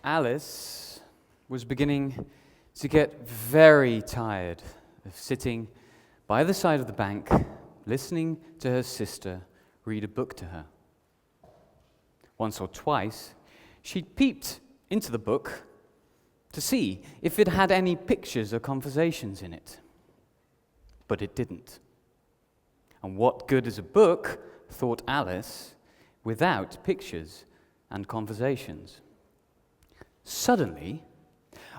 Alice was beginning to get very tired of sitting by the side of the bank, listening to her sister read a book to her. Once or twice, she'd peeped into the book to see if it had any pictures or conversations in it. But it didn't. And what good is a book, thought Alice, without pictures and conversations? Suddenly,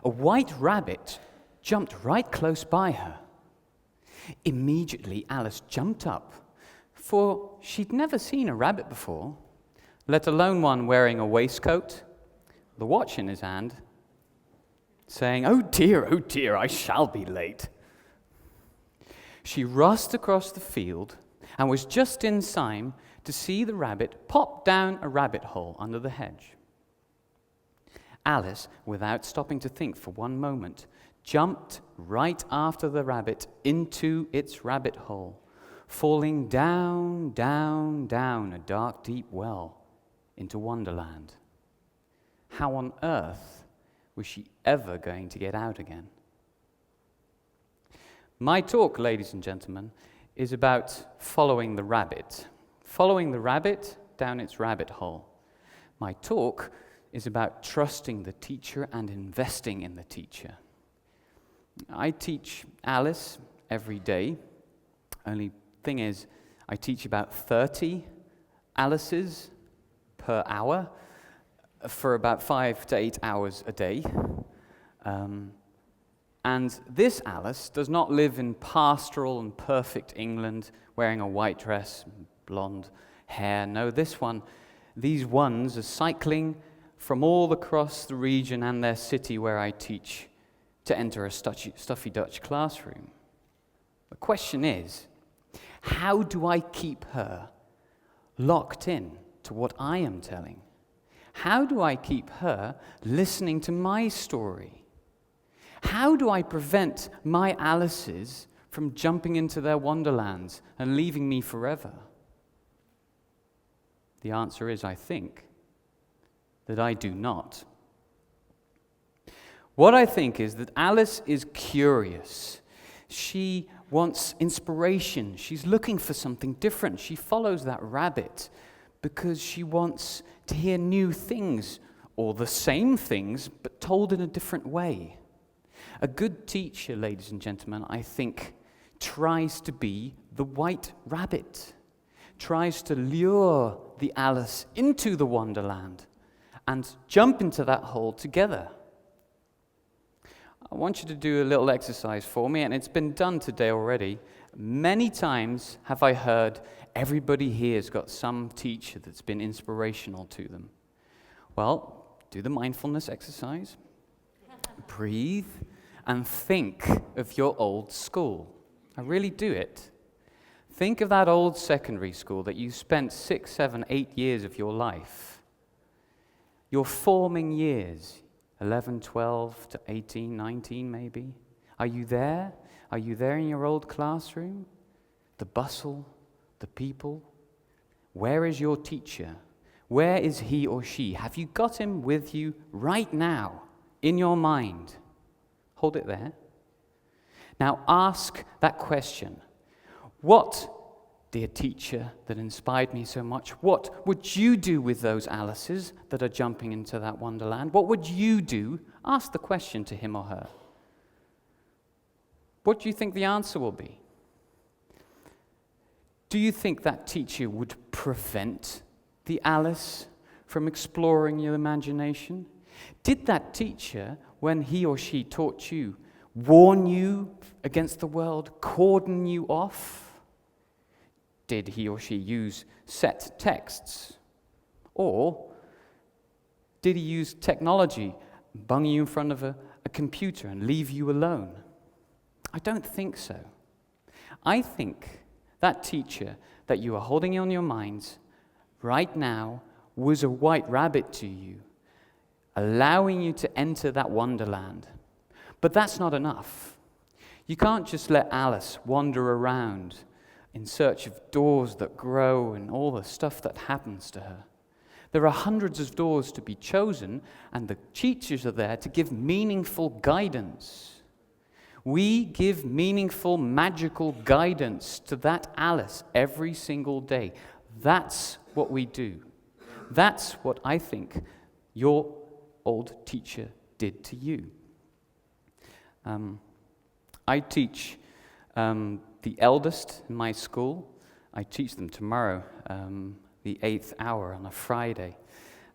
a white rabbit jumped right close by her. Immediately, Alice jumped up, for she'd never seen a rabbit before, let alone one wearing a waistcoat, the watch in his hand, saying, oh dear, I shall be late." She rushed across the field and was just in time to see the rabbit pop down a rabbit hole under the hedge. Alice, without stopping to think for one moment, jumped right after the rabbit into its rabbit hole, falling down, down, down a dark, deep well into Wonderland. How on earth was she ever going to get out again? My talk, ladies and gentlemen, is about following the rabbit down its rabbit hole. My talk is about trusting the teacher and investing in the teacher. I teach Alice every day. Only thing is, I teach about 30 Alices per hour for about 5 to 8 hours a day. And this Alice does not live in pastoral and perfect England wearing a white dress, blonde hair. No, these ones are cycling from all across the region and their city where I teach to enter a stuffy Dutch classroom. The question is, how do I keep her locked in to what I am telling? How do I keep her listening to my story? How do I prevent my Alices from jumping into their wonderlands and leaving me forever? The answer is, I think, that I do not. What I think is that Alice is curious. She wants inspiration. She's looking for something different. She follows that rabbit because she wants to hear new things, or the same things, but told in a different way. A good teacher, ladies and gentlemen, I think, tries to be the white rabbit, tries to lure the Alice into the wonderland and jump into that hole together. I want you to do a little exercise for me, and it's been done today already. Many times have I heard everybody here's got some teacher that's been inspirational to them. Well, do the mindfulness exercise, breathe, and think of your old school. I really do it. Think of that old secondary school that you spent 6, 7, 8 years of your life. Your forming years, 11, 12 to 18, 19 maybe. Are you there? Are you there in your old classroom? The bustle, the people. Where is your teacher? Where is he or she? Have you got him with you right now in your mind? Hold it there. Now ask that question. What, dear teacher that inspired me so much, what would you do with those Alices that are jumping into that wonderland? What would you do? Ask the question to him or her. What do you think the answer will be? Do you think that teacher would prevent the Alice from exploring your imagination? Did that teacher, when he or she taught you, warn you against the world, cordon you off? Did he or she use set texts? Or did he use technology, bung you in front of a computer and leave you alone? I don't think so. I think that teacher that you are holding on your minds right now was a white rabbit to you, allowing you to enter that wonderland. But that's not enough. You can't just let Alice wander around in search of doors that grow and all the stuff that happens to her. There are hundreds of doors to be chosen, and the teachers are there to give meaningful guidance. We give meaningful, magical guidance to that Alice every single day. That's what we do. That's what I think your old teacher did to you. I teach the eldest in my school. I teach them tomorrow, the 8th hour on a Friday,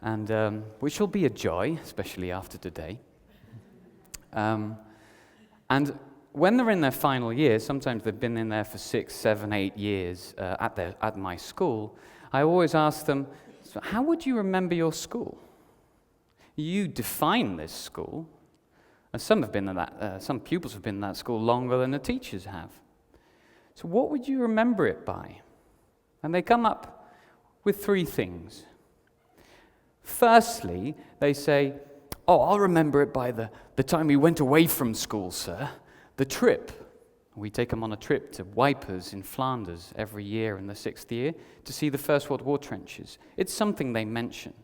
and which will be a joy, especially after today. And when they're in their final year, sometimes they've been in there for 6, 7, 8 years at my school, I always ask them, so how would you remember your school? You define this school, and some pupils have been in that school longer than the teachers have. So what would you remember it by? And they come up with 3 things. Firstly, they say, oh, I'll remember it by the time we went away from school, sir. The trip. We take them on a trip to Wipers in Flanders every year in the 6th year to see the First World War trenches. It's something they mention.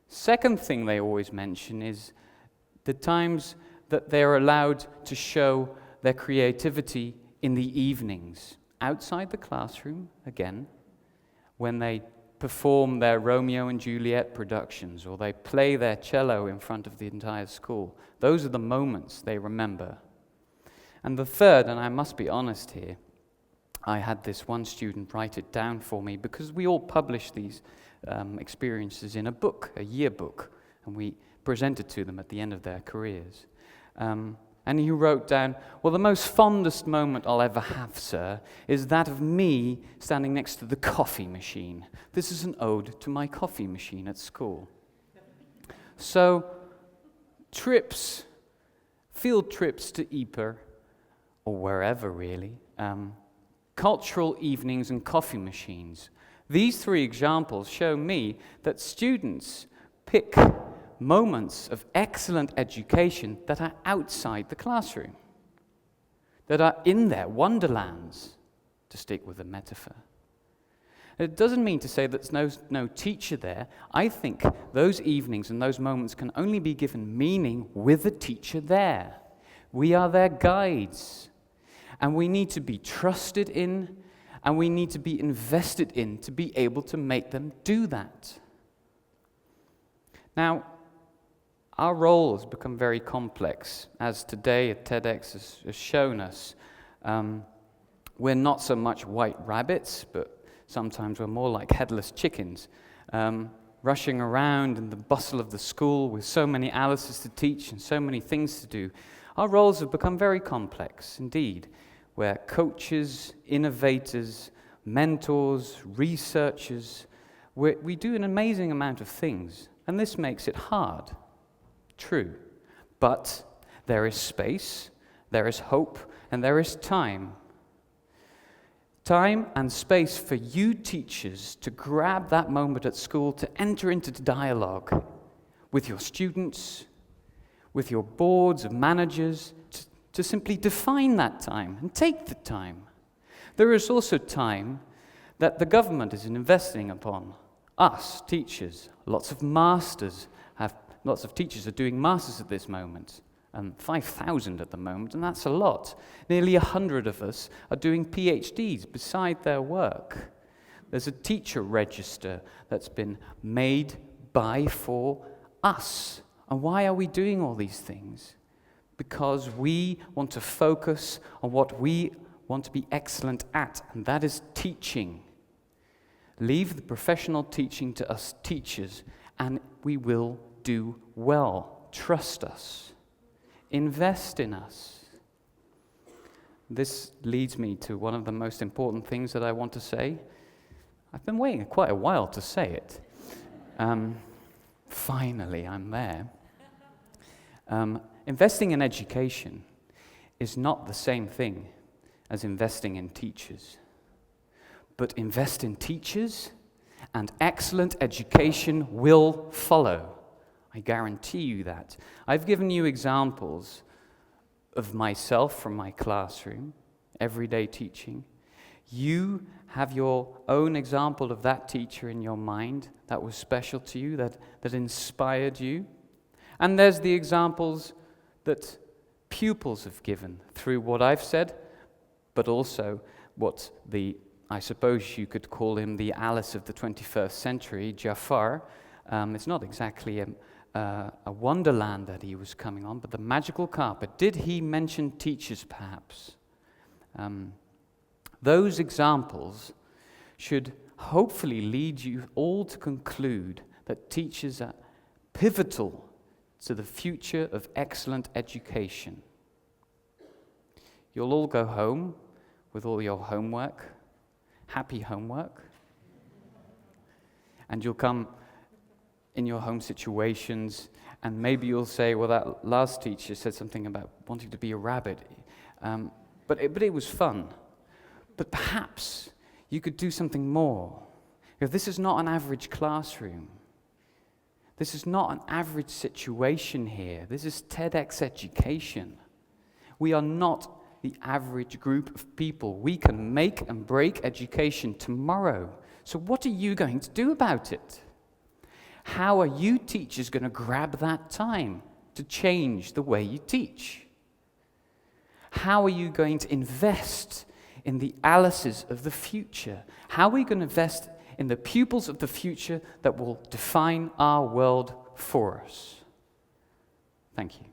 Second thing they always mention is the times that they're allowed to show their creativity in the evenings, outside the classroom, again, when they perform their Romeo and Juliet productions, or they play their cello in front of the entire school. Those are the moments they remember. And the third, and I must be honest here, I had this one student write it down for me, because we all publish these experiences in a book, a yearbook, and we present it to them at the end of their careers. And he wrote down, well, the most fondest moment I'll ever have, sir, is that of me standing next to the coffee machine. This is an ode to my coffee machine at school. So, trips, field trips to Ypres, or wherever really, cultural evenings and coffee machines. These 3 examples show me that students pick moments of excellent education that are outside the classroom, that are in their wonderlands, to stick with the metaphor. It doesn't mean to say that there's no teacher there. I think those evenings and those moments can only be given meaning with a teacher there. We are their guides, and we need to be trusted in, and we need to be invested in to be able to make them do that. Now, our role has become very complex, as today at TEDx has shown us. We're not so much white rabbits, but sometimes we're more like headless chickens, rushing around in the bustle of the school with so many Alices to teach and so many things to do. Our roles have become very complex indeed. We're coaches, innovators, mentors, researchers. We do an amazing amount of things, and this makes it hard. True. But there is space, there is hope, and there is time. Time and space for you teachers to grab that moment at school to enter into dialogue with your students, with your boards of managers, to simply define that time and take the time. There is also time that the government is investing upon us, teachers. Lots of teachers are doing masters at this moment, 5,000 at the moment, and that's a lot. Nearly 100 of us are doing PhDs beside their work. There's a teacher register that's been made for us. And why are we doing all these things? Because we want to focus on what we want to be excellent at, and that is teaching. Leave the professional teaching to us teachers, and we will do well. Trust us. Invest in us. This leads me to one of the most important things that I want to say. I've been waiting quite a while to say it. Finally, I'm there. Investing in education is not the same thing as investing in teachers. But invest in teachers, and excellent education will follow. I guarantee you that. I've given you examples of myself from my classroom, everyday teaching. You have your own example of that teacher in your mind that was special to you, that inspired you. And there's the examples that pupils have given through what I've said, but also what I suppose you could call him the Alice of the 21st century, Jafar. It's not exactly a wonderland that he was coming on, but the magical carpet. Did he mention teachers, perhaps? Those examples should hopefully lead you all to conclude that teachers are pivotal to the future of excellent education. You'll all go home with all your homework, happy homework, and you'll come in your home situations, and maybe you'll say, well, that last teacher said something about wanting to be a rabbit, but it was fun. But perhaps you could do something more. If this is not an average classroom, this is not an average situation here. This is TEDx education. We are not the average group of people. We can make and break education tomorrow. So what are you going to do about it? How are you teachers going to grab that time to change the way you teach? How are you going to invest in the Alices of the future? How are we going to invest in the pupils of the future that will define our world for us? Thank you.